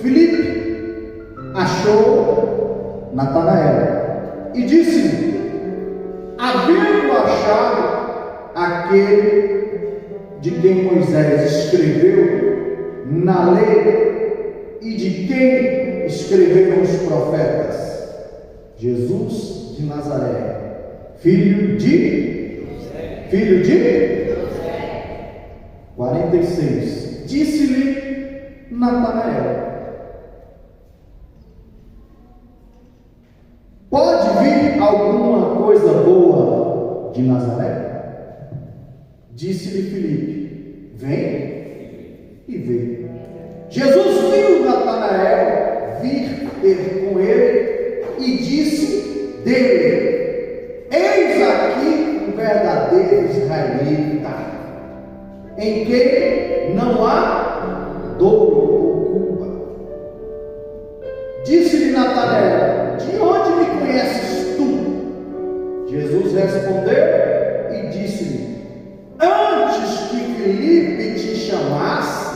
Filipe achou Natanael e disse-lhe, havendo achado aquele de quem Moisés escreveu na lei e de quem escreveram os profetas, Jesus de Nazaré, filho de 46. Disse-lhe Natanael, pode vir alguma coisa boa de Nazaré? Disse-lhe Filipe, vem e vê. Jesus viu Natanael vir ter com ele e disse dele, eis aqui um verdadeiro israelita, em quem não há dolo ou culpa. Disse-lhe Natanael, de onde me conheces tu? Jesus respondeu e disse-lhe, antes que Filipe te chamasse,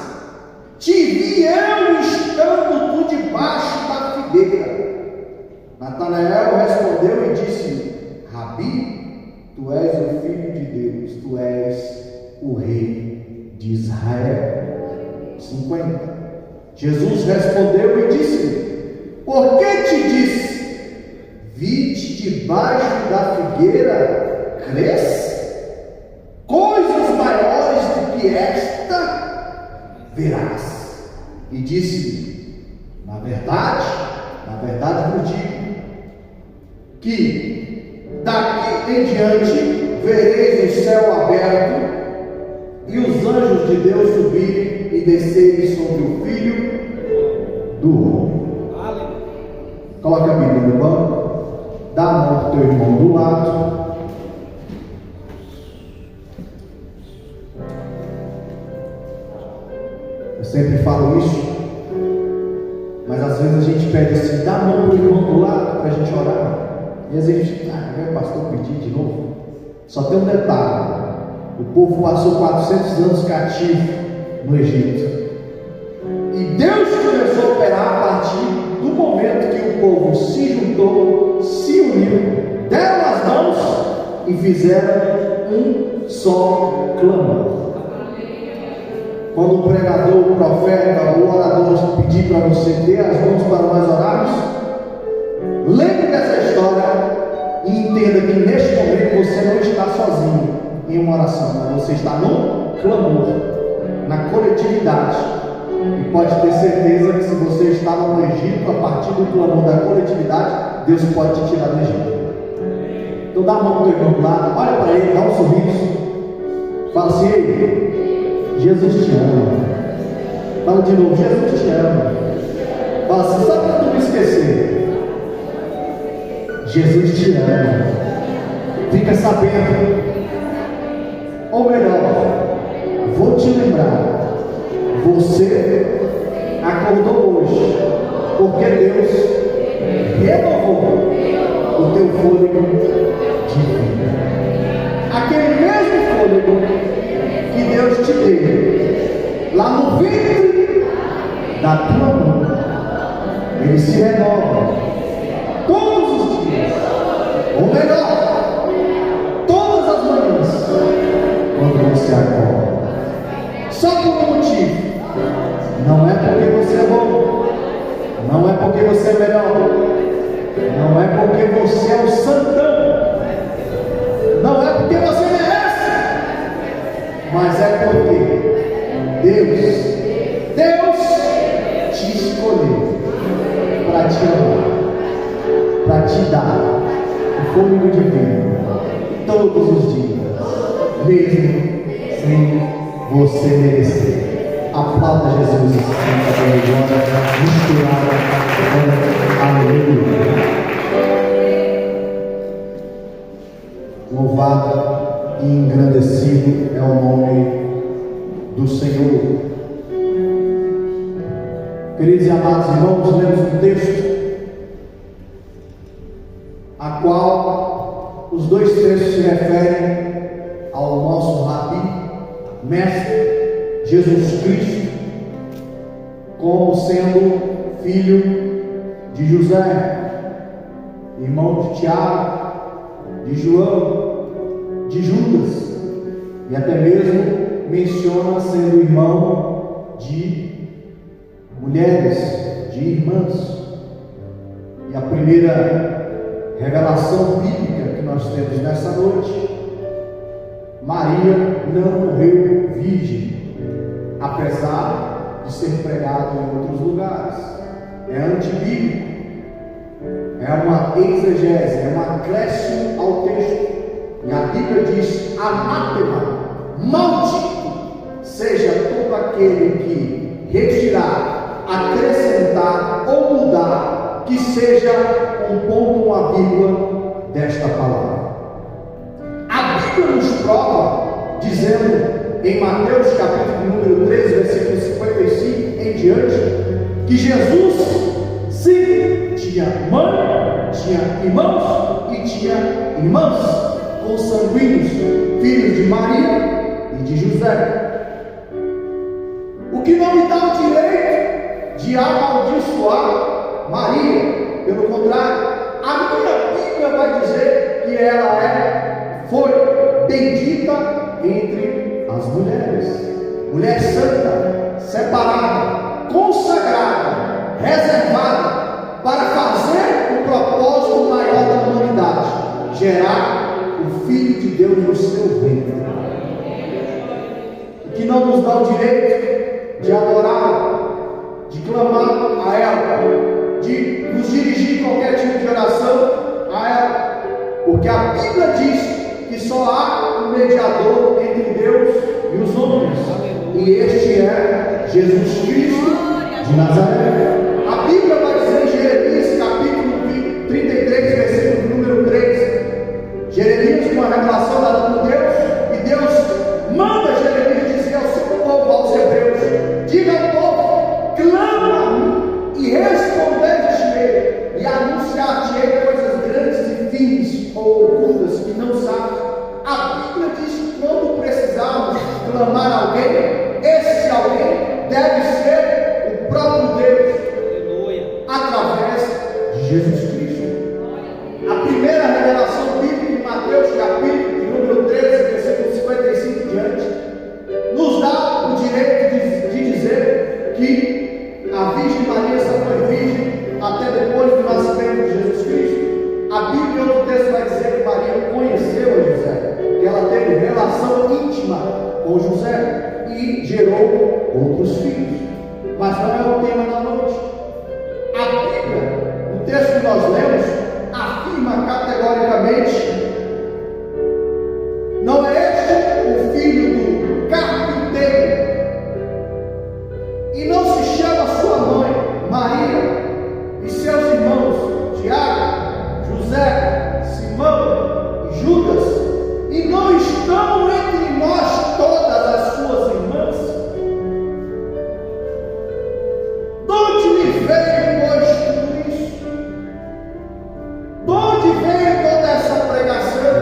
te vi eu estando tu debaixo da figueira. Natanael respondeu e disse-lhe, Rabi, tu és o Filho de Deus, tu és o Rei de Israel. 50. Jesus respondeu e disse-lhe, por que te disse, vi-te debaixo da figueira, crês? Coisas maiores do que esta verás. E disse-lhe, na verdade vos digo, que daqui em diante vereis o céu aberto e os anjos de Deus subirem e descerem sobre o Filho do Homem. Coloca a Bíblia no banco, dá a mão para o teu irmão do lado. Eu sempre falo isso, mas às vezes a gente pede assim, dá a mão para o irmão do lado para a gente orar. E às vezes a gente, o pastor pedir de novo. Só tem um detalhe, o povo passou 400 anos cativo no Egito. E Deus começou a operar a partir do momento que o povo se juntou, se uniu, deram as mãos e fizeram um só clamor. Quando o pregador, o profeta, o orador pedir para você ter as mãos para nós orarmos, lembre dessa história e entenda que neste momento você não está sozinho em uma oração, mas você está num clamor, na coletividade. E pode ter certeza que se você estava no Egito, a partir do clamor da coletividade, Deus pode te tirar do Egito. Então dá a mão para o teu irmão do lado, olha para ele, dá um sorriso, fala assim, ei, Jesus te ama. Fala de novo, Jesus te ama. Fala assim, só para tu não esquecer, Jesus te ama. Fica sabendo, ou melhor, vou te lembrar, você acordou hoje, porque Deus renovou o teu fôlego de vida. Aquele mesmo fôlego que Deus te deu lá no ventre da tua mãe, ele se renova todos os dias, ou melhor, todas as manhãs, quando você acorda. Só por um motivo, não é porque você é bom, não é porque você é melhor, não é porque você é o santão, não é porque você merece, mas é porque Deus te escolheu para te amar, para te dar o fôlego de vida todos os dias, mesmo sem você merecer. Aplauda Jesus e canta agora, misturada. Aleluia. Louvado e engrandecido é o nome do Senhor. Queridos e amados irmãos, lemos um texto a qual os dois textos se referem ao nosso Rabi, Mestre Jesus Cristo, como sendo filho de José, irmão de Tiago, de João, de Judas, e até mesmo menciona sendo irmão de mulheres, de irmãs. E a primeira revelação bíblica que nós temos nessa noite: Maria não morreu virgem, apesar de ser pregado em outros lugares. É antibíblico, é uma exegese, é um acréscimo ao texto. E a Bíblia diz: anátema, maldito seja todo aquele que retirar, acrescentar ou mudar, que seja um ponto, uma vírgula desta palavra. A Bíblia nos prova, dizendo em Mateus capítulo número 13, versículo 55 em diante, que Jesus sim tinha mãe, tinha irmãos e tinha irmãs consanguíneos, filhos de Maria e de José. O que não me dá o direito de amaldiçoar Maria. Pelo contrário, a minha Bíblia vai dizer que ela foi bendita entre as mulheres, mulher santa, separada, consagrada, reservada para fazer o propósito maior da humanidade: gerar o Filho de Deus no seu ventre. O que não nos dá o direito de adorar, de clamar a ela, de nos dirigir qualquer tipo de oração a ela, porque a Bíblia diz que só há um mediador entre Deus e os homens, e este é Jesus Cristo de Nazaré. A Bíblia vai dizer em Jeremias capítulo 33, versículo número 3, Jeremias, uma revelação dada por Deus, e Deus manda Jeremias dizer ao seu povo, aos hebreus: diga ao povo, clama a mim e responder-te-ei, e anunciar-te-ei coisas grandes e firmes ou ocultas que não sabes. A Bíblia diz que quando precisarmos clamar a alguém, esse alguém deve ser o próprio Deus, através de Jesus Cristo. A primeira revelação bíblica em Mateus capítulo número 13, versículo 55 em diante, nos dá o direito de dizer que a Virgem Maria só foi virgem até depois do nascimento de Jesus Cristo. A Bíblia, em outro texto, vai dizer que Maria conheceu a José, que ela teve relação íntima com José e gerou outros filhos. Mas não é o tema da noite. A Bíblia, o texto que nós lemos, afirma categoricamente: não é este o filho do carpinteiro, e não se chama sua mãe Maria, e seus irmãos Tiago, José, Simão e Judas, e não estão entre nós todas as suas irmãs? De onde me veio, pois, tudo isso? De onde veio toda essa pregação?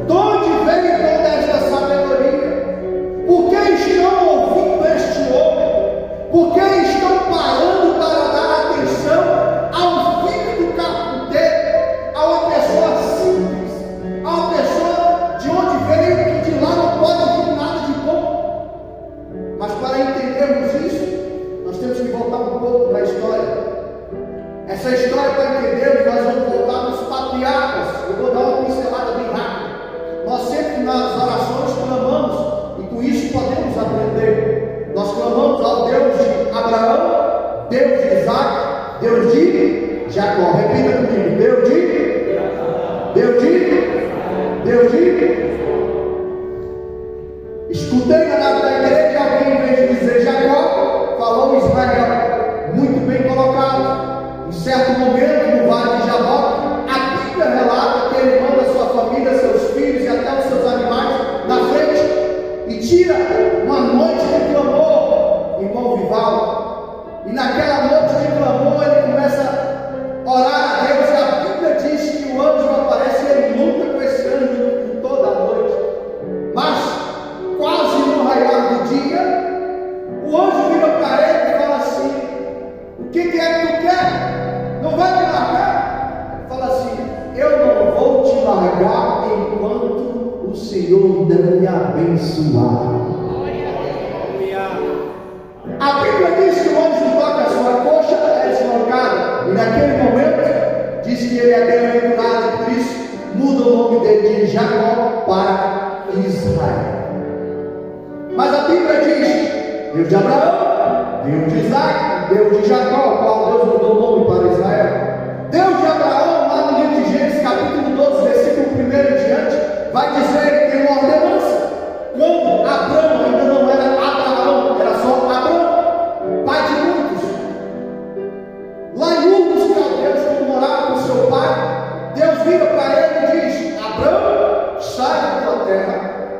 De onde veio toda esta sabedoria? Por que estão ouvindo este homem? Por que estão parando para dar atenção ao filho do carpinteiro, a uma pessoa simples, a uma pessoa de onde veio, que de lá não pode vir nada de bom? Mas para entendermos isso, nós temos que voltar um pouco na história. Essa história, para entendermos, nós vamos voltar nos patriarcas. Eu vou dar uma pincelada bem rápida. Nós sempre nas orações clamamos, e com isso podemos aprender. Nós clamamos ao Deus de Abraão, Deus de Isaac, Deus de Jacó. Repita comigo: Deus de. Escutei na nave da igreja alguém, em vez de dizer Jacó, falou Israel. Muito bem colocado. Em certo momento, no vale de Jaboque, a Bíblia relata que ele manda sua família, seus filhos e até os seus animais na frente e tira uma noite de clamor, irmão Vival. E naquela noite de clamor ele começa a orar a Deus, e a Bíblia diz que o anjo aparece e ele luta com esse anjo toda a noite. Mas quase no raiar do dia, o anjo vira para ele e fala assim: que é que tu quer? Não vai me largar? Fala assim: eu não vou te largar enquanto o Senhor não me abençoar. A Bíblia diz que o anjo toca a sua coxa, é deslocado, e naquele momento diz que ele é bem-aventurado, por isso muda o nome dele de Jacó para Israel. Mas a Bíblia diz: Deus de Abraão, Deus de Isaac, Deus de Jacó, qual Deus mudou o nome para Israel. Deus de Abraão, lá no livro de Gênesis, capítulo 12, versículo 1 em diante, vai dizer que tem uma ordenança. Quando Abraão ainda não era Abraão, era só Abraão, pai de muitos. Lá em Ur dos Caldeus, quando morava com seu pai, Deus vira para ele e diz: Abraão, sai da tua terra,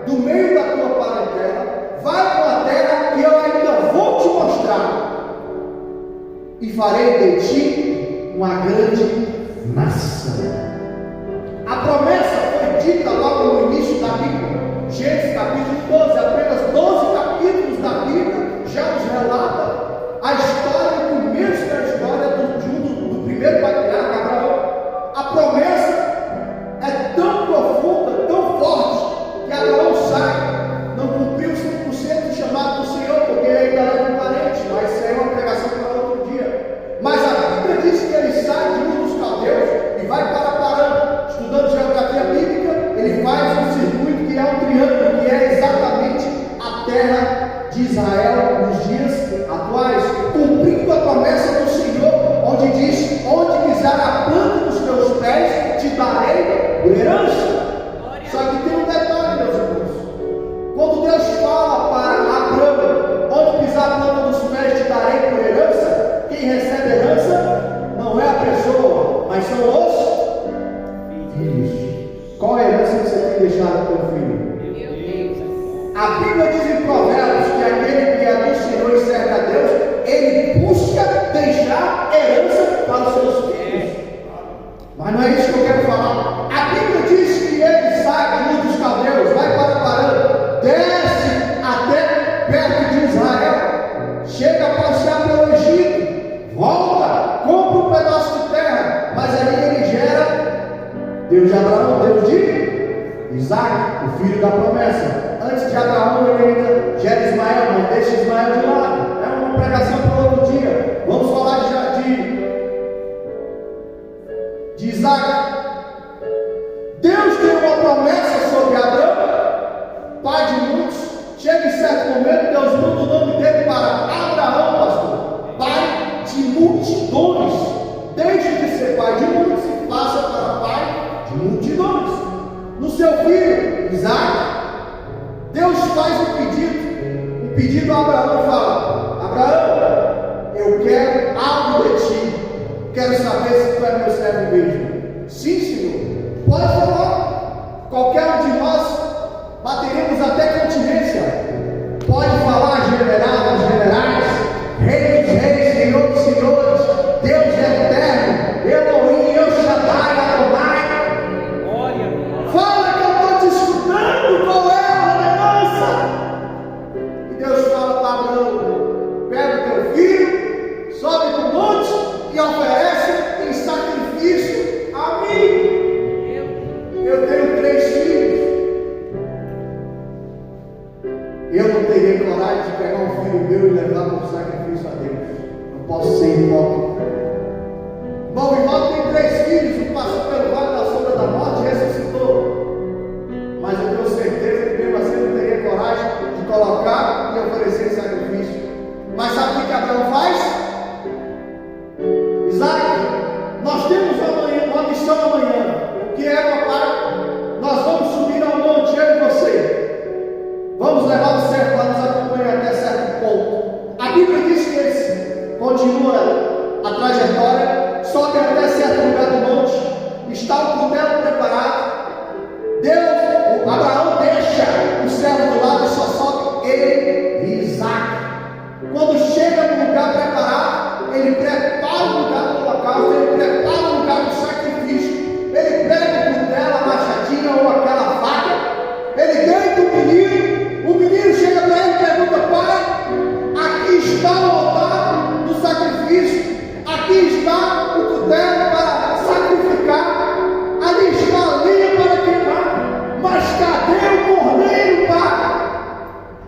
do meio da tua parentela, vai para a terra que eu ainda vou te mostrar, e farei de ti uma grande nação. A promessa foi dita logo no início da Bíblia. Gênesis capítulo 12, apenas 12 capítulos da Bíblia já nos relata a história, o começo da história do primeiro patriarca Abraão. A promessa é tão profunda, tão forte, que Abraão sai, não cumpriu 100% do chamado do Senhor, porque ele ainda era um parente, mas isso é uma pregação para outro dia. Mas a Bíblia diz que ele sai de Ur dos Caldeus e vai para Parã. Estudando geografia bíblica, ele faz um circuito que é um triângulo, que é exatamente a terra de Israel nos dias atuais, cumprindo a promessa do Senhor, onde diz: onde pisar a planta dos teus pés, te darei por herança. Só que tem um detalhe, meus irmãos. Quando Deus fala para Abraão: onde pisar a planta dos pés, te darei por herança, quem recebe herança não é a pessoa, mas são os filhos. Qual é a herança que você tem deixado para o teu filho? A Bíblia diz em Provérbios que aquele que é do Senhor e serve a Deus, ele busca deixar herança para os seus filhos. Mas não é isso que eu quero falar. A Bíblia diz que ele sai de Ur dos Caldeus, vai para Parã, desce até perto de Israel, chega a passear pelo Egito, volta, compra um pedaço de terra, mas ali ele gera Deus de Abraão, Deus de Isaac, o filho da promessa. Antes de Abraão, ele ainda gera Ismael, mas deixa Ismael de lado. É uma pregação para outro dia. Vamos falar de Isaac. Deus tem uma promessa sobre Abraão, pai de muitos. Chega em certo momento, Deus muda o nome dele para Abraão, pastor, pai de multidões. Deixa de ser pai de muitos e passa para pai de multidões. No seu filho, Isaac, Deus faz um pedido a Abraão e fala: Abraão, eu quero algo de ti, quero saber se tu é meu servo mesmo. Sim, Senhor, pode falar. Qualquer um de nós bateremos até continência. Pode falar, generais, rei dos reis, senhor dos senhores, Deus é eterno, Elohim, El Shaddai, Adonai. Fala que eu estou te escutando, qual é a ordenança? E Deus fala para Abraão: pega o teu filho, sobe do monte e oferece em sacrifício a mim. Eu tenho 3 filhos. Eu não teria coragem de pegar um filho meu e levar para o sacrifício a Deus. Não posso ser hipócrita. Bom, o irmão tem 3 filhos, um passou pelo vale da sombra da morte e ressuscitou. Mas eu tenho certeza que mesmo assim não teria coragem de colocar e oferecer em sacrifício. Mas sabe o que Abraão faz? Isaac, nós temos uma missão amanhã. O que é, papai? Nós vamos subir ao monte, eu e você. Vamos levar o cerco, ela nos acompanha até certo ponto. A Bíblia diz que eles continua a trajetória, sobe até certo lugar do monte, está o cutelo preparado. Abraão deixa o servo do lado e só sobe ele e Isaac. Quando chega no lugar preparado, ele prepara o lugar do holocausto, ele prepara o lugar do sacrifício. Ele pega o cutelo, a machadinha ou aquela faca, ele deita o menino chega para ele e pergunta: pai, aqui está o altar do sacrifício, Aqui está o cutelo para sacrificar, ali está a lenha para queimar, mas cadê o cordeiro, pai?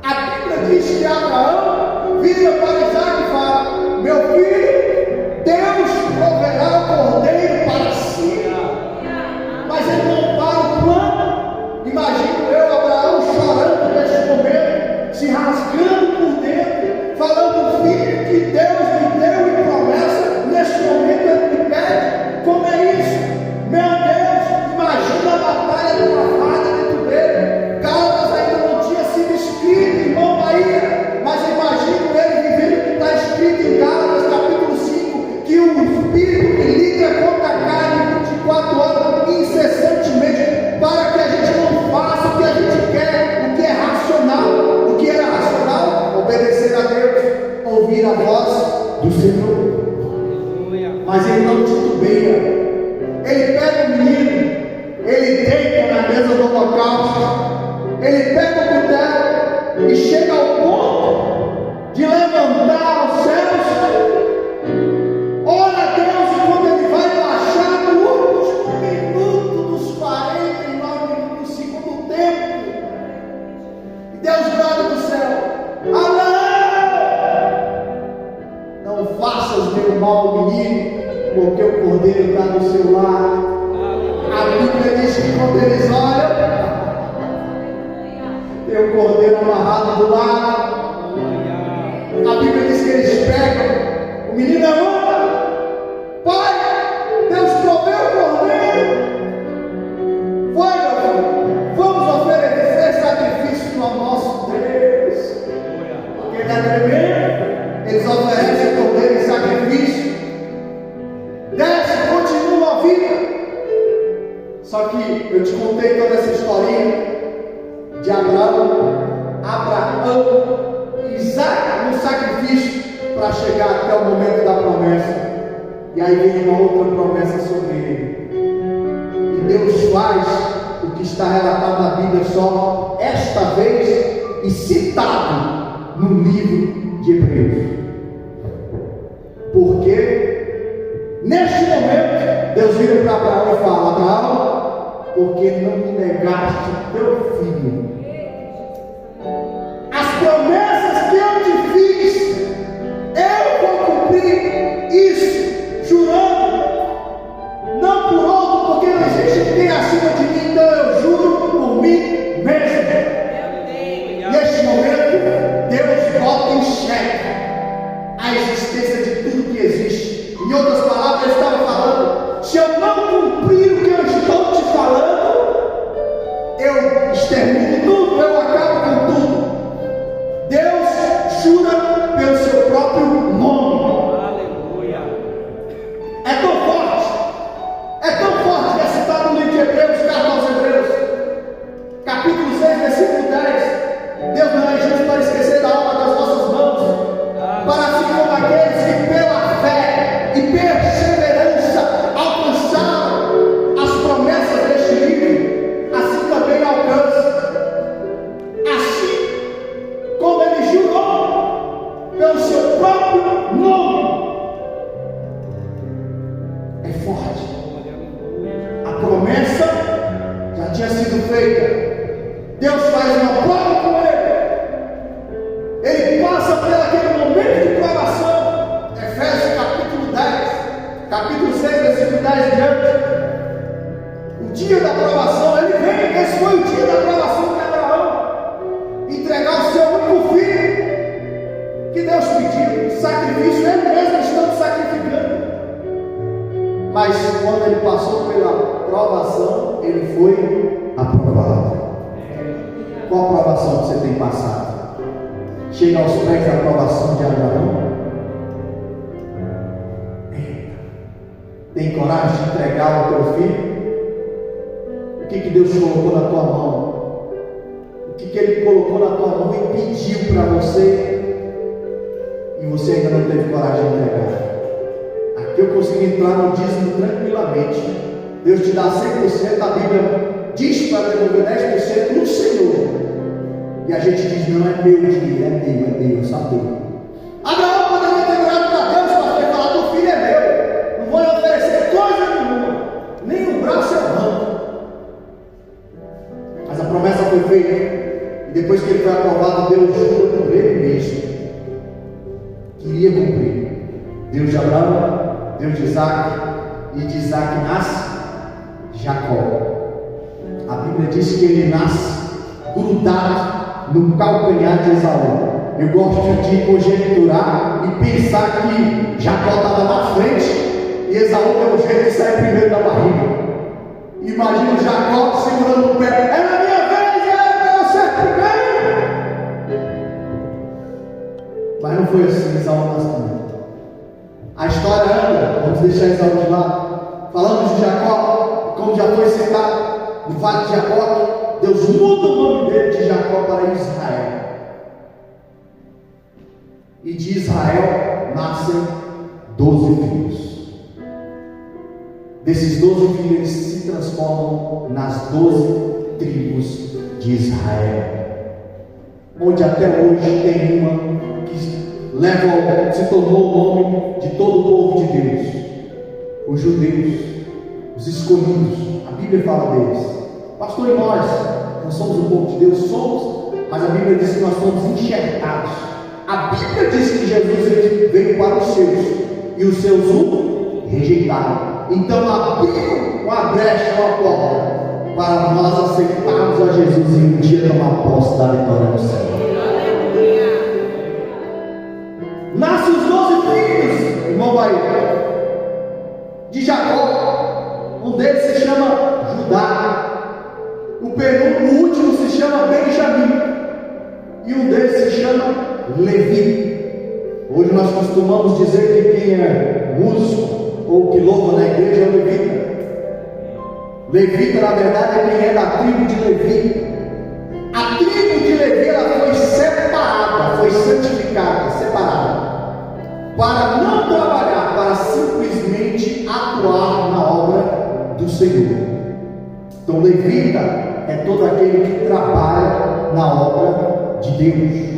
A Bíblia diz que Abraão vira para Isaac e fala: meu filho, Deus proverá o cordeiro para si. Mas ele não para o plano. Imagino eu, Abraão, chorando nesse momento, se rasgando por dentro, falando: filho que Deus me deu em promessa, neste momento ele me pede. Como é isso? Meu Deus, imagina a batalha travada dentro dele. Gálatas ainda não tinha sido escrito, irmão Bahia, mas imagino ele vivendo o que está escrito em Gálatas capítulo 5, que o Espírito milita contra a carne 24 horas, incessantemente, para que a gente não faça o que a gente quer, o que é racional. O que era racional? Obedecer a Deus, ouvir a voz do Senhor. Mas ele não titubeia. Ele pega o menino, ele deita na mesa do holocausto, ele pega o cutelo e chega ao ponto de levantar os céus. Ora a Deus, e quando ele vai baixar no último minuto dos 49 minutos do segundo tempo, e Deus grita do céu: Abraão, não faças derrubar o menino, porque o cordeiro está do seu lado. A Bíblia diz que quando eles olham, tem o cordeiro amarrado do lado. A Bíblia diz que eles pegam, o menino levanta: pai, Deus proveu o cordeiro. Foi, meu filho, vamos oferecer sacrifício ao nosso Deus. Porque está tremendo. Eles oferecem o cordeiro em sacrifício. Desce, continua a vida. Só que eu te contei toda essa historinha de Abraão, Isaac no sacrifício para chegar até o momento da promessa. E aí vem uma outra promessa sobre ele. E Deus faz o que está relatado na Bíblia só esta vez e citado no livro de Hebreus. Porque neste momento Deus vira para Abraão e fala: Abraão, porque não me negaste teu filho? As promessas que eu te fiz, eu vou cumprir isso, jurando, não por outro, porque não existe quem acima de mim, então eu juro por mim mesmo. Neste momento, Deus bota em xeque a existência de tudo que existe. Em outras palavras, ele estava falando: se eu não cumprir o que eu estou te falando, eu extermino tudo, eu acabo com tudo. Deus jura pelo seu próprio nome. Aleluia. É tão forte que é citado no livro de Hebreus, carta aos Hebreus, capítulo 6, versículo 10. Deus não é justo para esquecer da obra das vossas mãos, para assim como aqueles que pela fé e perseverança alcançaram as promessas deste livro, assim também alcançam. Assim como ele jurou pelo seu próprio nome. É forte. A promessa já tinha sido feita. Deus faz uma prova com ele. Ele passa por aquele momento de provação. Efésios capítulo 10, capítulo 6, versículo 10 diante. O dia da provação, ele vem. Esse foi o dia da provação de Abraão. Entregar o seu único filho, que Deus pediu, sacrifício, ele mesmo estando sacrificando. Mas quando ele passou pela provação, ele foi aprovado. Qual aprovação você tem passado? Chega aos pés da aprovação de Abraão? Tem coragem de entregar o teu filho? O que Deus colocou na tua mão? O que Ele colocou na tua mão e pediu para você, e você ainda não teve coragem de entregar? Aqui eu consigo entrar no dízimo tranquilamente. Deus te dá 100%, a Bíblia diz para devolver 10% no Senhor. E a gente diz: não é meu dinheiro, é meu, só teu. Abraão poderia ter orado para Deus, pastor, e falar: teu filho é meu. Deus de Abraão, Deus de Isaac, e de Isaac nasce Jacó. A Bíblia diz que ele nasce grudado no calcanhar de Esaú. Eu gosto de conjecturar e pensar que Jacó estava na frente e Esaú deu um jeito de sair primeiro da barriga. Imagina Jacó segurando o pé: é na minha vez, é você primeiro. Mas não foi assim. Esaú nasceu. A história anda, vamos deixar Esaú de lado. Falamos de Jacó, como já foi citado no Vale de Jacó, Deus muda o nome dele de Jacó para Israel. E de Israel nascem 12 filhos. Desses 12 filhos, eles se transformam nas 12 tribos de Israel, onde até hoje tem uma que se tornou o nome de todo o povo de Deus: os judeus, os escolhidos. A Bíblia fala deles. Pastor, e nós somos o povo de Deus? Somos, mas a Bíblia diz que nós somos enxertados. A Bíblia diz que Jesus veio para os seus, e os seus o rejeitaram. Então abriu uma brecha, uma porta, para nós aceitarmos a Jesus e um dia tomar posse da vitória do céu. Nasce os 12 filhos, irmão Bahia, de Jacó. Um deles se chama Judá. O último se chama Benjamim. E um deles se chama Levi. Hoje nós costumamos dizer que quem é músico ou que louva na igreja é o levita. Levita, na verdade, é quem é da tribo de Levi. A tribo de Levi, ela foi separada, foi santificada, separada, para não trabalhar, para simplesmente atuar na obra do Senhor. Então, levita é todo aquele que trabalha na obra de Deus.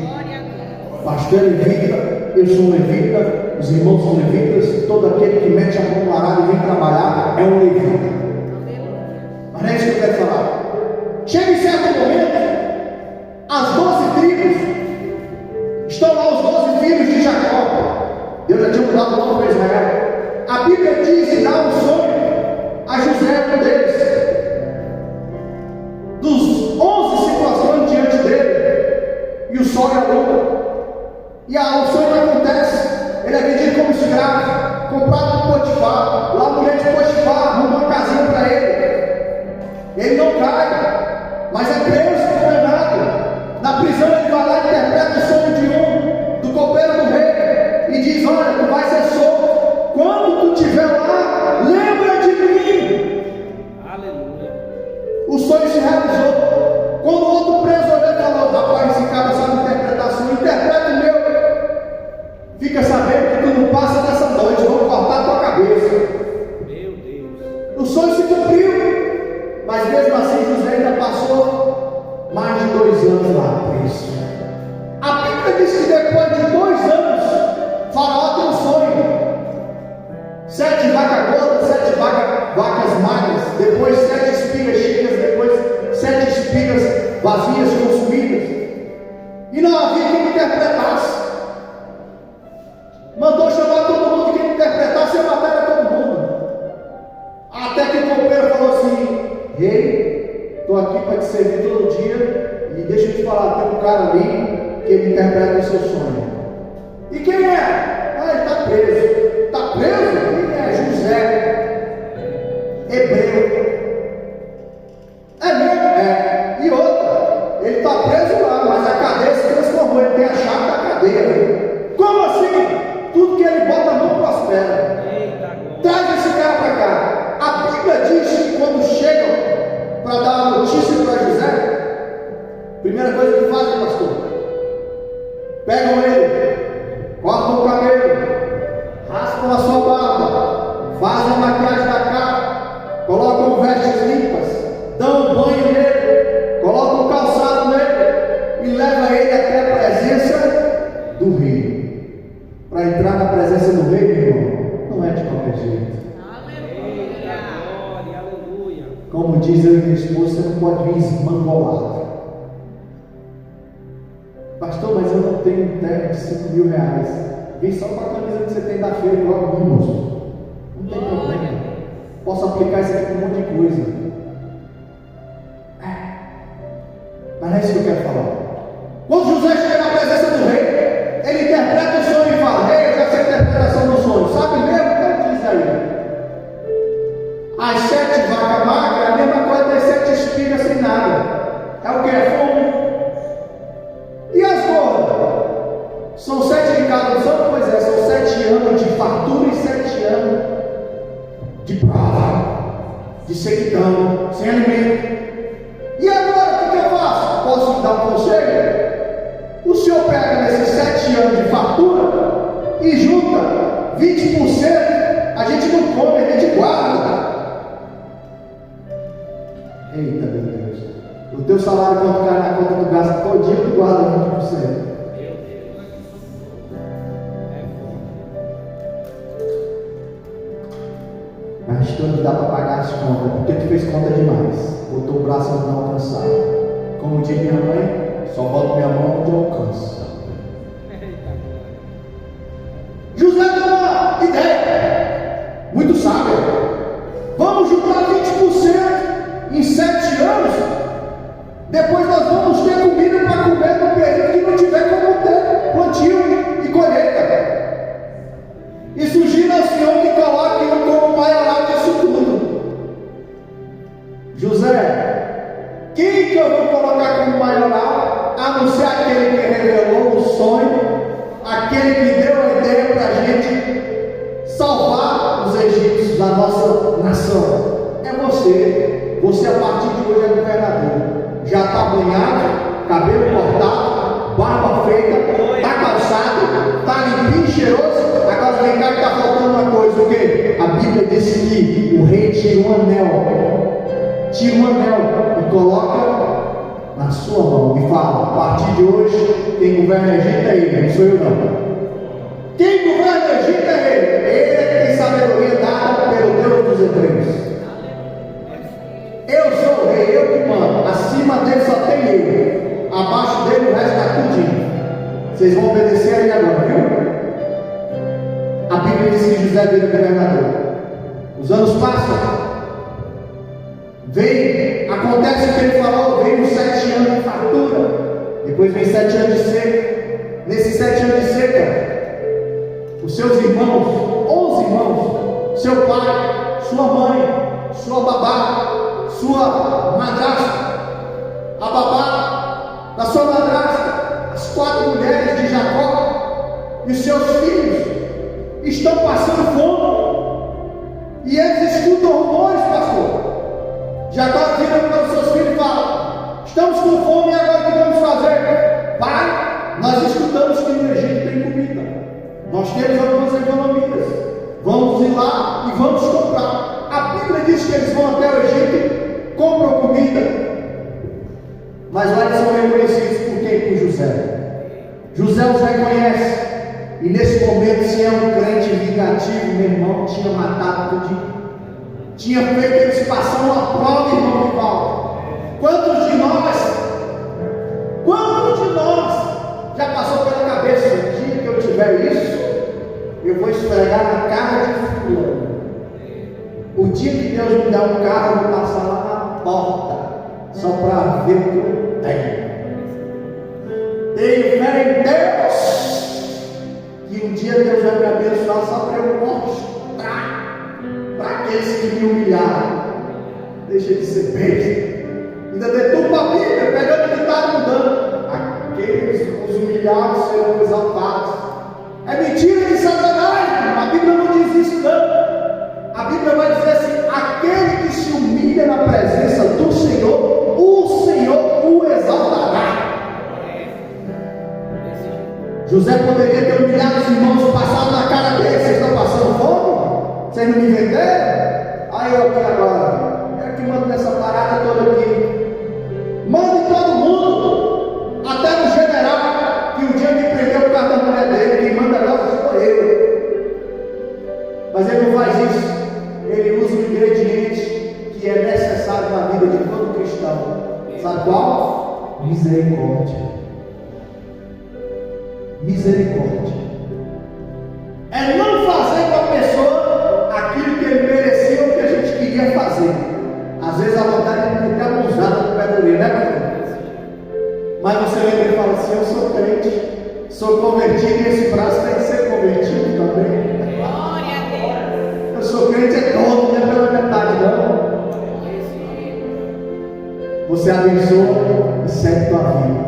Pastor é levita, eu sou levita, os irmãos são levitas, todo aquele que mete a mão no arado e vem trabalhar é um levita. Mas não é isso que eu quero falar. Chega em certo momento, as 12 tribos, estão lá os 12 filhos de Jacó. Deus já tinha mudado o nome para Israel. A Bíblia diz e dá um sonho a José, um deles. Dos 11 se prostrando diante dele, e o sol e a lua. E o sonho não acontece. Ele é vendido como escravo, comprado por Potifar. Lá a mulher de Potifar arruma uma casinha para ele. Ele não cai, mas é preso, condenado. Na prisão ele vai lá e interpreta o sonho de do copeiro do rei, e diz: olha, tu vai ser solto. Quando tu estiver lá, lembra de mim. Aleluia. O sonho se realizou. Quando o outro preso olhou e falou: rapaz, esse cara sabe interpretar sonho, interpreta o meu. Fica sabendo que tu não passa dessa noite, vão cortar a tua cabeça. Meu Deus. O sonho se cumpriu, mas mesmo assim José ainda passou mais de 2 anos lá preso. A Bíblia diz que depois de 2 anos, Faraó tem um sonho: 7 vacas gordas, 7 vacas magras, depois 7 espigas cheias, depois 7 espigas vazias, consumidas. E não havia quem interpretasse. Mandou chamar todo mundo que interpretasse e matar todo mundo. Até que o copeiro falou assim: rei, estou aqui para te servir todo dia, e deixa eu te falar, tem um cara ali que ele interpreta o seu sonho. E quem é? Ele está preso. Está preso? Quem é? José, hebreu. É mesmo? É. E outra, ele está preso lá, mas a cadeia se transformou, ele tem a chave da cadeia. Como assim? Tudo que ele bota a mão prospera. Traz esse cara para cá. A Bíblia diz que quando chegam para dar a notícia para José, primeira coisa que fazem, pastor, pegam ele, cortam o cabelo, raspam a sua barba, fazem a maquiagem da cara, colocam vestes limpas, dão um banho nele, colocam um calçado nele e levam ele até a presença do rei. Para entrar na presença do rei, meu irmão, não é de qualquer jeito. Aleluia. Como diz eu e minha esposa, você não pode vir esmangolado. Pastor, mas eu não tenho um terno de 5.000 reais. Vem só com a camisa que você tem da feira igual a mim, moço. Não tem problema. Posso aplicar isso aqui com um monte de coisa. Mas não é isso que eu quero falar. Quando José chega na presença do rei, ele interpreta o sonho e fala: rei, eu já sei a interpretação do sonho. Sabe mesmo? Então diz aí. As 7 vacas magras é a mesma coisa das 7 espigas sem nada. É o que? É fome. E as gordas? São 7 de cada ano? Pois é, são 7 anos de fartura e 7 anos de prova, de sequidão, sem alimento. E agora o que eu faço? Posso te dar um conselho? O senhor pega nesses 7 anos de fartura e junta 20%, a gente não come, a gente guarda. Eita, meu Deus. O teu salário, quando cai na conta do gasto todinho, tu guarda 20%. Pastor, não dá para pagar as contas, porque tu fez conta demais. Botou o braço onde não alcançar. Como diz minha mãe, só boto minha mão onde eu alcanço. José deu uma ideia muito sábia. Vamos juntar 20% em 7 anos. Depois nós vamos ter comida para comer no período que não tiver como ter plantio e colheita. E sugiro ao Senhor que coloque um como maioral disso tudo. José, quem que eu vou colocar como maioral? A não ser aquele que revelou o sonho, aquele que deu a ideia para a gente salvar os egípcios, a nossa nação. É você. Você a partir de hoje é governador. Já está banhado, cabelo cortado, barba feita, está calçado, está limpinho, cheiroso. Agora vem cá que está faltando uma coisa, o quê? A Bíblia diz que o rei tira um anel e coloca na sua mão e fala: a partir de hoje, quem governa o Egito é ele, não sou eu não. Quem governa o Egito é ele. Ele é que tem sabedoria dada pelo Deus dos Hebreus. Eu sou o rei, eu que mando. Acima dele só tem eu. Abaixo dele o resto está tudinho. Vocês vão obedecer a ele agora, viu? A Bíblia diz que José vira governador. Os anos passam. Acontece o que ele falou, vem os 7 anos de fartura. Depois vem 7 anos de seca. Nesses 7 anos de seca, os seus irmãos, 11 irmãos, seu pai, sua mãe, sua babá, sua madrasta, a babá da sua madrasta, as 4 mulheres de Jacó e os seus filhos estão passando fome. E eles escutam rumores, pastor. Jacó vira para os seus filhos e fala: estamos com fome e agora o que vamos fazer? Pai, nós escutamos que no Egito tem comida. Nós temos algumas economias. Vamos ir lá e vamos comprar. A Bíblia diz que eles vão até o Egito, compram comida. Mas lá eles são reconhecidos por quem? Por José. José os reconhece. E nesse momento, se é um crente vingativo, meu irmão, tinha matado tudinho. Tinha feito eles passar uma prova, irmão Rivaldo. Quantos de nós já passou pela cabeça: o dia que eu tiver isso, eu vou esfregar na cara de fulano. O dia que Deus me dá um carro, eu vou passar lá na porta, só para ver o que eu tenho. Tenho fé em Deus, que um dia Deus vai me abençoar só para eu mostrar para aqueles que me humilharam. Deixa de ser besta. Ainda deturpa a Bíblia, pegando o que está mudando. Aqueles os humilhados serão exaltados. É mentira de Satanás. A Bíblia não diz isso não. A Bíblia vai dizer assim: aquele que se humilha na presença do Senhor, o Senhor o exaltará. José poderia ter humilhado os irmãos, passado na cara deles: vocês estão passando fome? Vocês não me venderam? Aí eu aqui agora, eu que mando nessa parada toda aqui. Mande todo mundo, até no general, que um dia me prendeu por causa da mulher dele. Quem manda agora sou eu. Mas ele não faz isso. Ele usa um ingrediente que é necessário na vida de todo cristão. Sabe qual? Misericórdia. Misericórdia. Você abençoa e segue tua vida.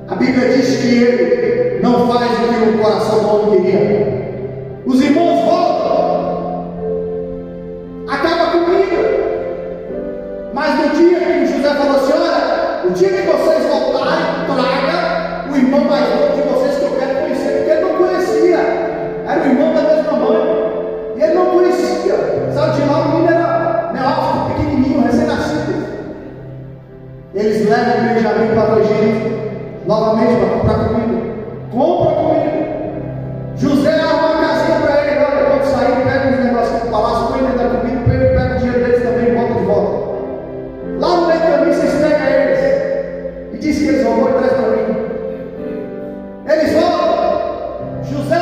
A Bíblia diz que ele não faz o que o coração do homem queria. Os irmãos voltam, acaba a comida, mas no dia que José falou assim: olha, o dia que vocês voltarem, traga o irmão mais novo de vocês que eu quero conhecer, porque ele não conhecia, era o irmão da mesma mãe, e ele não conhecia, sabe, de lá o menino era neófito, pequenininho, recém-nascido. Eles levam Benjamim para o Egito, novamente para comprar comida. Compra comida. José arruma uma casinha para ele. Olha, quando sair, pega uns negócios do palácio, põe dentro da comida, pega o dinheiro deles também e volta de volta. Lá no meio do caminho, vocês pegam eles e diz que eles vão e traz para mim. Eles voltam. José,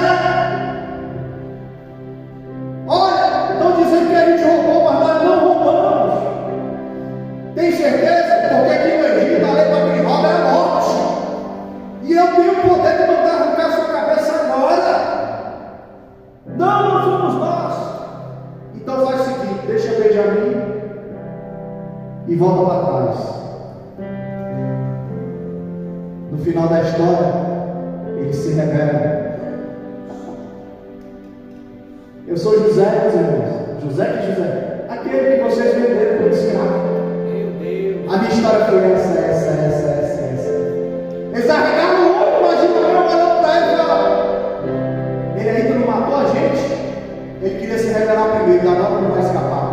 olha, estão dizendo que a gente roubou, mas nós não roubamos. Tem certeza? Porque aqui no Egito a lei para quem rouba é a morte. E eu tenho o poder de mandar arrancar sua cabeça agora. Não somos nós. Então faz o seguinte: deixa Benjamim e volta para trás. No final da história, ele se revela. Eu sou José, meus irmãos. José que José, aquele que vocês venderam como escravo. A minha história foi essa. Eles arregaram o outro, imagina eu olhando para ele e falando: ele ainda não matou a gente, ele queria se revelar primeiro, agora não vai escapar.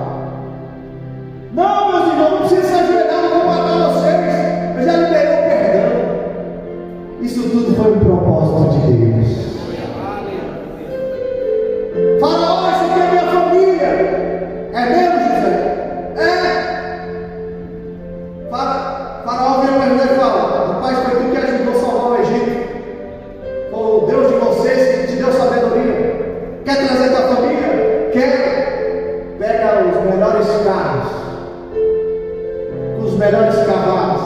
Não, meus irmãos, não precisa se ajoelhar, não vou matar vocês, eu já liberei o perdão. Isso tudo foi um propósito de Deus. Faraó, isso aqui é minha família. É mesmo, José? É. Faraó veio para José e fala: rapaz, foi tu que ajudou a salvar o Egito. Foi o Deus de vocês que te deu sabedoria. Quer trazer tua família? Quer? Pega os melhores carros, os melhores cavalos,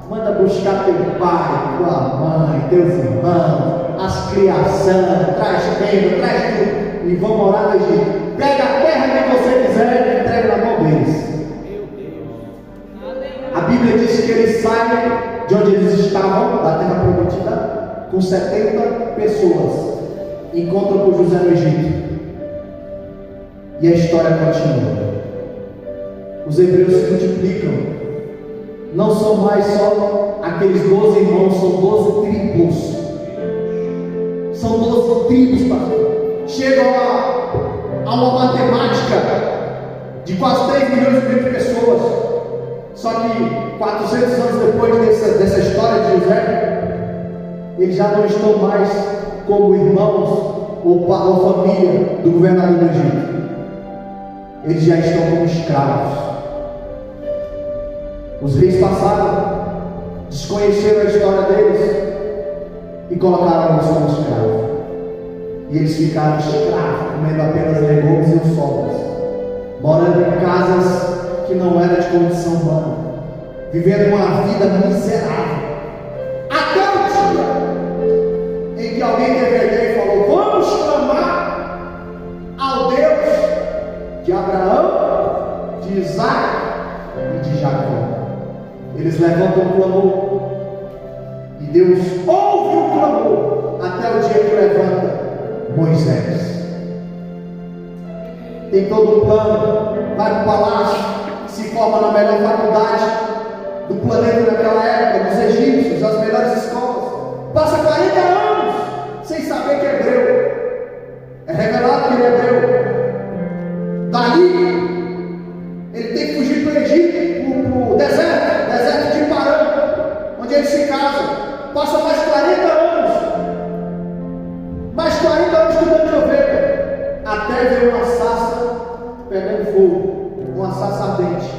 manda buscar teu pai, tua mãe, teus irmãos, as criações, traz tempo, traz tudo, e vão morar no Egito. Pega a terra que você quiser e entrega na mão deles. A Bíblia diz que eles saem de onde eles estavam, da terra prometida, com 70 pessoas. Encontram com José no Egito. E a história continua. Os hebreus se multiplicam. Não são mais só aqueles 12 irmãos, são 12 tribos. São 12 tribos, pastor. Chegam a uma matemática de quase 3 milhões e meio de pessoas. Só que 400 anos depois dessa história de José, eles já não estão mais como irmãos ou família do governador do Egito. Eles já estão como escravos. Os reis passaram, desconheceram a história deles e colocaram eles como escravos. E eles ficaram escravos, comendo apenas legumes e sobras, morando em casas que não era de condição humana, vivendo uma vida miserável, até o dia em que alguém teve a ideia e falou: vamos clamar ao Deus de Abraão, de Isaac e de Jacó. Eles levantam o clamor e Deus ouve o clamor até o dia que levanta Moisés. Tem todo um plano, vai para o palácio, se forma na melhor faculdade do planeta naquela época, dos egípcios, as melhores escolas. Passa 40 anos sem saber que é hebreu. É revelado que ele é hebreu. Dali, ele tem que fugir para o Egito, para o deserto de Parã, onde ele se casa. Passa mais 40 anos. Mais 40 anos cuidando de ovelha, até ver uma sarça pegando fogo, uma sarça ardente,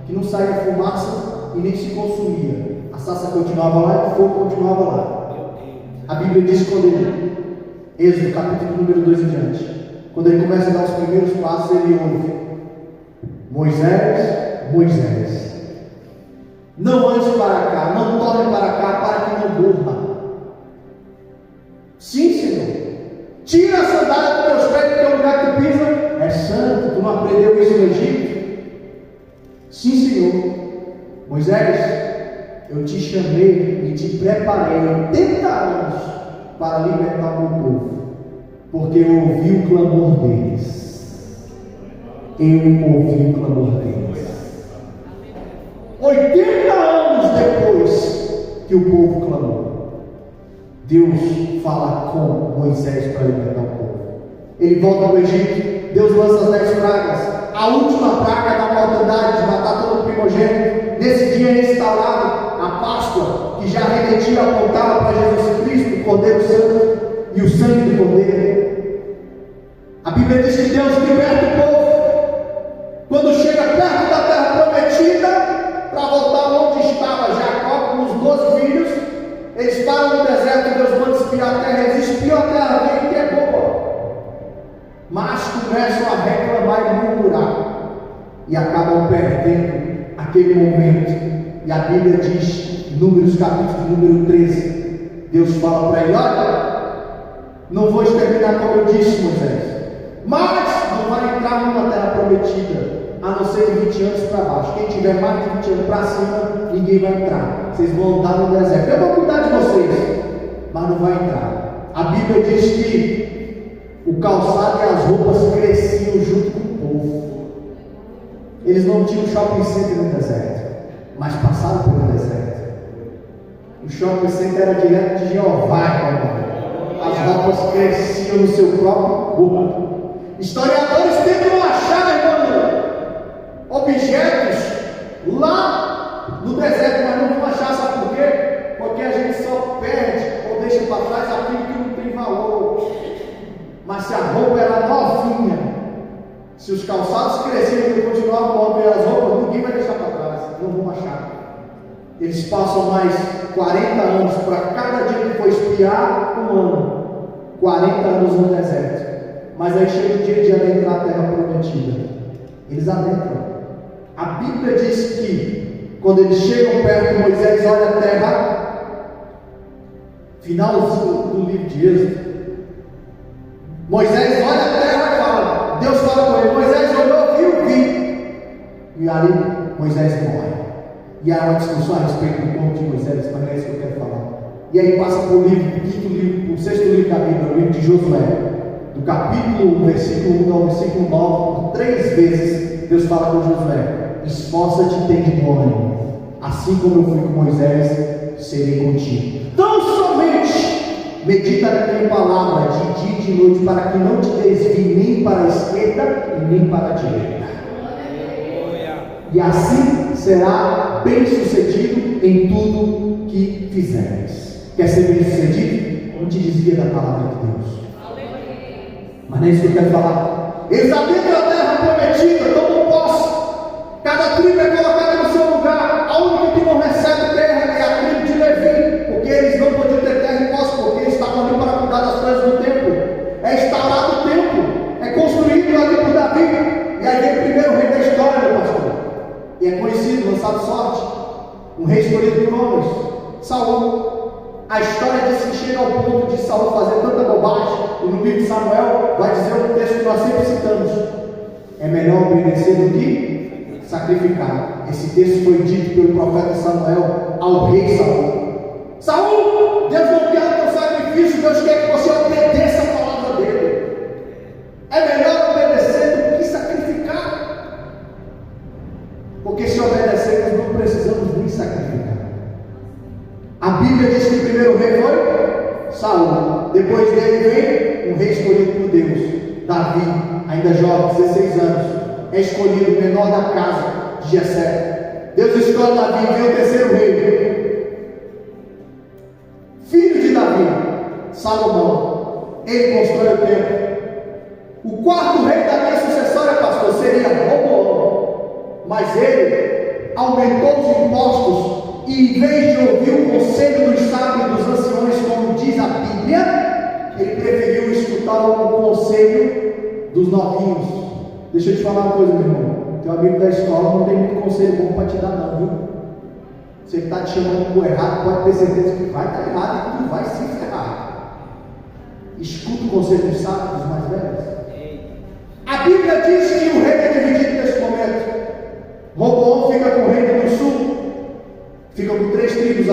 que não saía fumaça e nem se consumia. A sarça continuava lá e o fogo continuava lá. A Bíblia diz quando ele, Êxodo capítulo número 2 em diante, quando ele começa a dar os primeiros passos, ele ouve: Moisés, Moisés, não andes para cá, não torne para cá, para que não morra. Sim, Senhor. Tira a sandália dos teus pés, porque o lugar que tu pisa é santo. Tu não aprendeu isso no Egito? Sim, Senhor. Moisés, te chamei e te preparei 80 anos para libertar o meu povo, porque eu ouvi o clamor deles. Eu ouvi o clamor deles. 80 anos depois que o povo clamou, Deus fala com Moisés para libertar o povo. Ele volta ao Egito, Deus lança as 10 pragas. A última praga da mortandade, de matar todo o primogênito. Nesse dia é instaurado a Páscoa, que já remetia, apontava para Jesus Cristo, o Cordeiro Santo e o sangue do Cordeiro. A Bíblia diz que Deus liberta o povo quando chega perto da terra prometida, para voltar onde estava Jacó com os 12 filhos. Eles param no deserto e Deus manda espiar a terra. Eles espiam a terra, veem que é boa, mas começam a reclamar e murmurar, e acabam perdendo aquele momento. E a Bíblia diz, Números capítulo número 13, Deus fala para ele: olha, não vou exterminar como eu disse, Moisés, mas não vai entrar numa terra prometida, a não ser de 20 anos para baixo. Quem tiver mais de 20 anos para cima, ninguém vai entrar. Vocês vão andar no deserto, eu vou cuidar de vocês, mas não vai entrar. A Bíblia diz que o calçado e as roupas cresciam junto com o povo. Eles não tinham shopping center no deserto, mas passaram pelo deserto. O shopping center era direto de Jeová. As roupas cresciam no seu próprio corpo. Historiadores tentam achar, irmão, objetos lá no deserto, mas não vão achar. Sabe por quê? Porque a gente só perde ou deixa para trás aquilo que não tem valor. Mas se a roupa era novinha, se os calçados cresciam e continuavam a ver as roupas, ninguém vai deixar para trás, não vão achar. Eles passam mais 40 anos, para cada dia que for espiar, um ano. 40 anos no deserto. Mas aí chega o dia de adentrar a terra prometida. Eles adentram. A Bíblia diz que quando eles chegam perto, Moisés olha a terra, finalzinho do livro de Êxodo. Moisés olha a terra e fala, Deus fala com ele, Moisés olhou, viu, vi. E ali Moisés morre. E há uma discussão a respeito do corpo de Moisés, mas não é isso que eu quero falar. E aí passa para o sexto livro da Bíblia, o livro de Josué, do capítulo 1, versículo 1 ao versículo 9, por 3 vezes Deus fala com Josué: esforça-te e tem de bom ânimo, assim como eu fui com Moisés, serei contigo. Tão somente medita na minha palavra de dia e de noite, para que não te desvie nem para a esquerda e nem para a direita, e assim será bem sucedido em tudo que fizeres. Quer ser bem sucedido? Não te desvia da palavra de Deus. Mas não é isso que eu quero falar. Eles adentram a terra prometida, tomam posse. Cada tribo é colocada no seu lugar. A única que não recebe terra é a tribo de Levi, porque eles não podiam ter terra em posse, porque eles estavam ali para cuidar das coisas do templo. É instaurado o templo, é construído ali por Davi. E aí vem o primeiro rei da história, meu pastor. E é conhecido, lançado sorte, um rei escolhido por homens, Saul. A história diz que chega ao ponto de Saul fazer tanta bobagem, e no livro de Samuel vai dizer um texto que nós sempre citamos: é melhor obedecer do que sacrificar. Esse texto foi dito pelo profeta Samuel ao rei Saul. Saul, Deus não quer o teu sacrifício, Deus quer que você obedeça a palavra dele. É melhor obedecer do que sacrificar, porque se obedecermos não precisamos nem sacrificar. A Bíblia diz que o primeiro rei foi Saul. Depois dele vem um rei escolhido por Deus, Davi, ainda jovem, 16 anos. É escolhido o menor da casa de Jessé. Deus escolhe Davi e vem o terceiro rei, filho de Davi, Salomão. Ele constrói o templo. O quarto rei da minha sucessória, pastor, seria Roboão. Mas ele aumentou os impostos. E em vez de ouvir o conselho dos sábios e dos anciões, como diz a Bíblia, ele preferiu escutar o conselho dos novinhos. Deixa eu te falar uma coisa, meu irmão. Teu amigo da escola não tem muito conselho bom para te dar, não, viu? Você que está te chamando por errado, pode ter certeza que vai estar errado e tu vai se ferrar. Escuta o conselho dos sábios e dos mais velhos. A Bíblia diz que o reino é dividido nesse momento. Roboão fica com o reino do sul. Ficam com 3 tribos,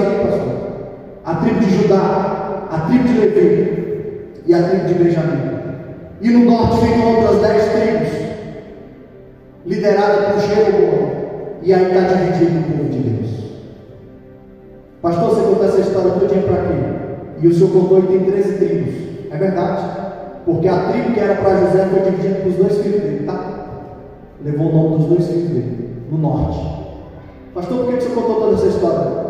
no norte ficam outras 10 tribos, lideradas por Jeroboão. E aí está dividido o povo de Deus. Pastor, você contou essa história todinha para quê? E o senhor contou que tem 13 tribos. É verdade. Porque a tribo que era para José foi dividida para os 2 filhos dele, tá? Levou o nome dos 2 filhos dele, no norte. Pastor, por que você contou toda essa história?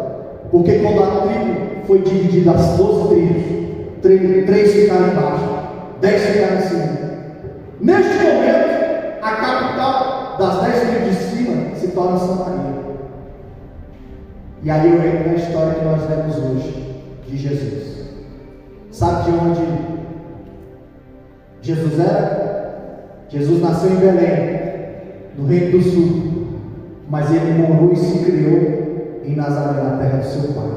Porque quando a tribo foi dividida, as 12 tribos, 3 ficaram embaixo, 10 ficaram em cima. Neste momento, a capital das 10 tribos de cima se torna Samaria. E aí eu entro na história que nós lemos hoje, de Jesus. Sabe de onde Jesus era? Jesus nasceu em Belém, no Reino do Sul, mas ele morou e se criou em Nazaré, na terra do seu pai.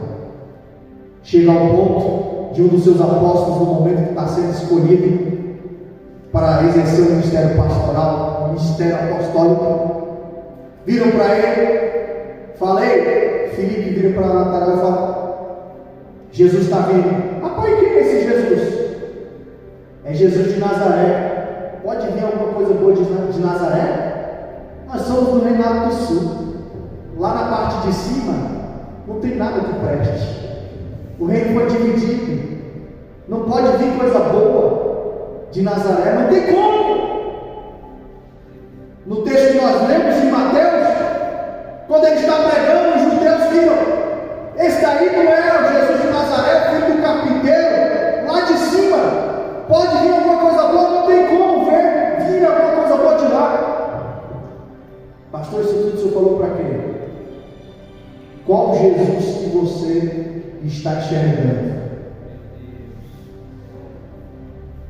Chega ao ponto de um dos seus apóstolos, no momento que está sendo escolhido para exercer o ministério pastoral, o ministério apostólico, viram para ele, falei, Filipe vira para Natanael e fala: Jesus está vindo. Rapaz, quem é esse Jesus? É Jesus de Nazaré. Pode vir alguma coisa boa de Nazaré? Nós somos do Reinado do Sul. Lá na parte de cima não tem nada que preste. O reino foi dividido. Não pode vir coisa boa de Nazaré. Não tem como. No texto que nós lemos em Mateus, quando ele está pregando, os judeus viram: esse daí não é o Jesus de Nazaré, filho do carpinteiro, lá de cima. Pode vir alguma coisa boa, não tem como vir alguma coisa boa de lá. Pastor, isso tudo o senhor falou para quê? Qual Jesus que você está enxergando?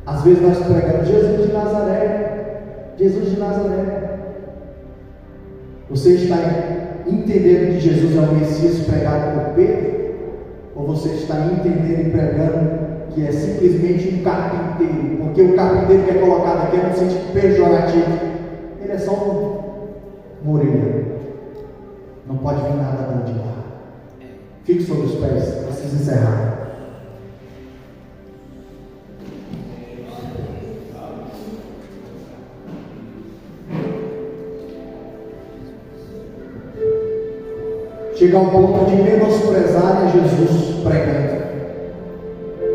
Às vezes nós pregamos Jesus de Nazaré, Jesus de Nazaré. Você está entendendo que Jesus é o Messias pregado por Pedro? Ou você está entendendo e pregando que é simplesmente um carpinteiro? Porque o carpinteiro que é colocado aqui é no sentido pejorativo. Ele é só um moreiro. Não pode vir nada bom de lá. Fique sobre os pés, preciso encerrar. Chega ao ponto de menosprezarem Jesus pregando.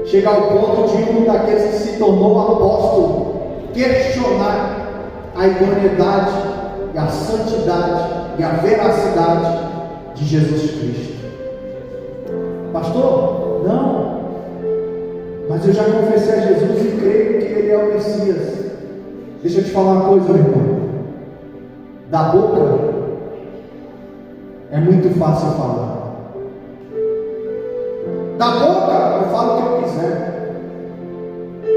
Chega ao ponto de um daqueles que se tornou apóstolo questionar a idoneidade e a santidade e a veracidade de Jesus Cristo. Pastor, não, mas eu já confessei a Jesus e creio que Ele é o Messias. Deixa eu te falar uma coisa, meu irmão. Da boca é muito fácil falar. Da boca eu falo o que eu quiser.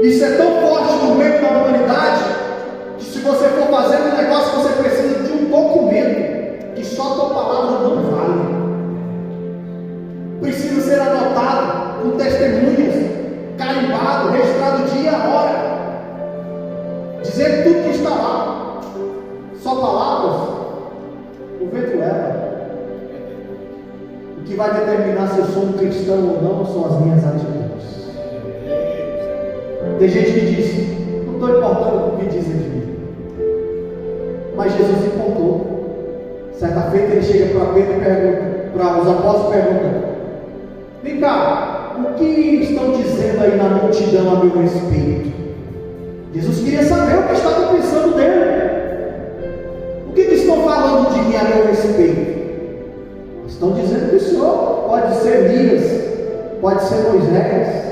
Isso é tão forte no meio da humanidade que se você for fazer um negócio, você precisa de um documento que só tua palavra não vale. Precisa ser anotado com testemunhas, carimbado, registrado dia e a hora, dizendo tudo que está lá. Só palavras o vento leva. O que vai determinar se eu sou um cristão ou não são as minhas atitudes. Tem gente que diz: não estou importando com o que dizem de mim. Mas Jesus importou. Certa feita ele chega para Pedro e pergunta, para os apóstolos perguntam: vem cá, o que estão dizendo aí na multidão a meu respeito? Jesus queria saber o que estava pensando dele. O que estão falando de mim a meu respeito? Estão dizendo que o Senhor pode ser Elias, pode ser Moisés.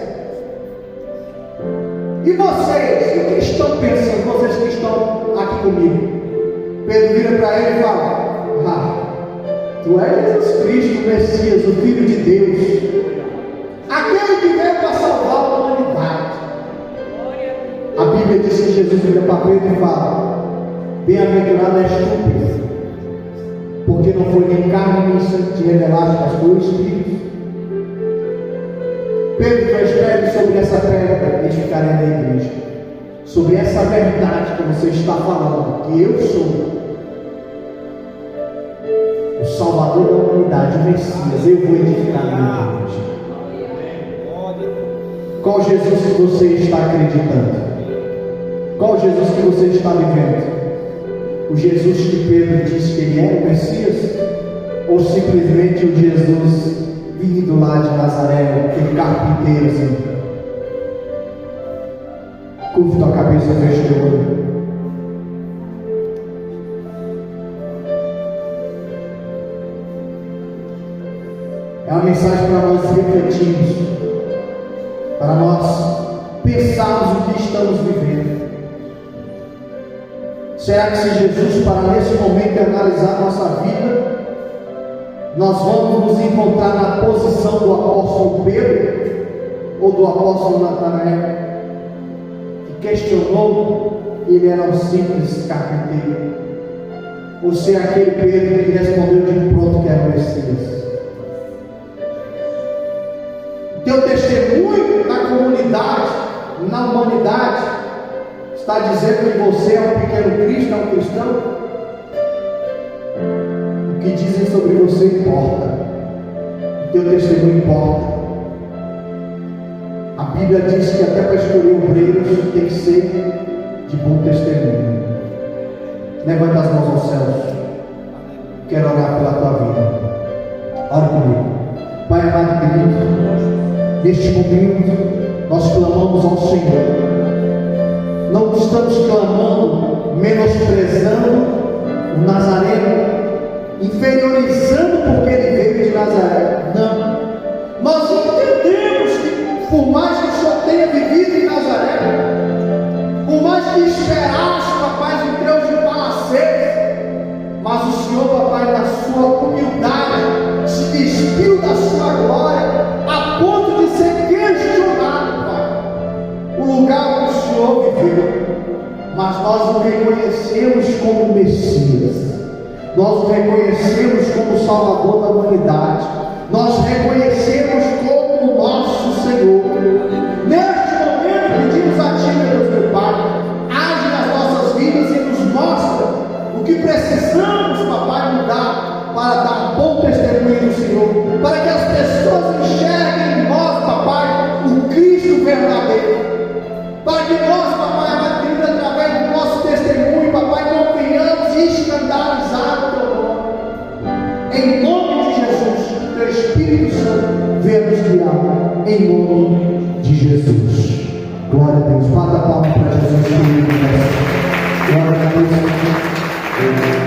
E vocês, o que estão pensando, vocês que estão aqui comigo? Pedro vira para ele e fala: tu és Jesus Cristo, o Messias, o Filho de Deus, aquele que veio para salvar a humanidade. A Bíblia diz que Jesus vira para Pedro e fala: bem-aventurado és tu, Pedro, porque não foi nem carne nem sangue que te revelaste, mas foi o Espírito. Pedro, eu espero sobre essa pedra edificarei na igreja, sobre essa verdade que você está falando, que eu sou o Salvador da humanidade, o Messias. Eu vou edificar na igreja. Qual Jesus que você está acreditando? Qual Jesus que você está vivendo? O Jesus que Pedro disse que ele era o Messias? Ou simplesmente o Jesus vindo lá de Nazaré, aquele carpinteiro assim? Curva tua cabeça, fecha o teu olho. É uma mensagem para nós refletirmos, para nós pensarmos o que estamos vivendo. Será que se Jesus parar nesse momento e analisar nossa vida, nós vamos nos encontrar na posição do apóstolo Pedro ou do apóstolo Natanael, que questionou e ele era um simples carpinteiro, ou ser aquele Pedro que respondeu de pronto que era o Messias? Teu testemunho na comunidade, na humanidade, está dizendo que você é um pequeno Cristo, é um cristão? O que dizem sobre você importa. O teu testemunho importa. A Bíblia diz que até para escolher obreiros tem que ser de bom testemunho. Levanta as mãos aos céus. Quero orar pela tua vida. Ora comigo. Pai amado e querido, neste momento nós clamamos ao Senhor. Não estamos clamando, menosprezando o Nazareno, inferiorizando porque ele veio de Nazaré. Não. Nós entendemos que por mais que o Senhor tenha vivido em Nazaré, por mais que esperasse, papai, em Deus de palacetes, mas o Senhor, papai, na sua humildade, se despiu da sua glória, a ponto de ser questionado, Pai, o lugar onde o Senhor viveu. Mas nós o reconhecemos como Messias, nós o reconhecemos como Salvador da humanidade, nós reconhecemos como o nosso Senhor. Neste momento pedimos a Ti, meu Deus, meu Pai, age nas nossas vidas e nos mostra o que precisamos, papai, mudar para dar bom testemunho do Senhor, para que as pessoas enxerguem em nós, papai, o Cristo verdadeiro, para que nós, papai, através do nosso testemunho, papai, não venhamos escandalizar o teu nome. Em nome de Jesus, que teu Espírito Santo venha nos guiar, em nome de Jesus. Glória a Deus. Bata a palma para Jesus. Glória a Deus.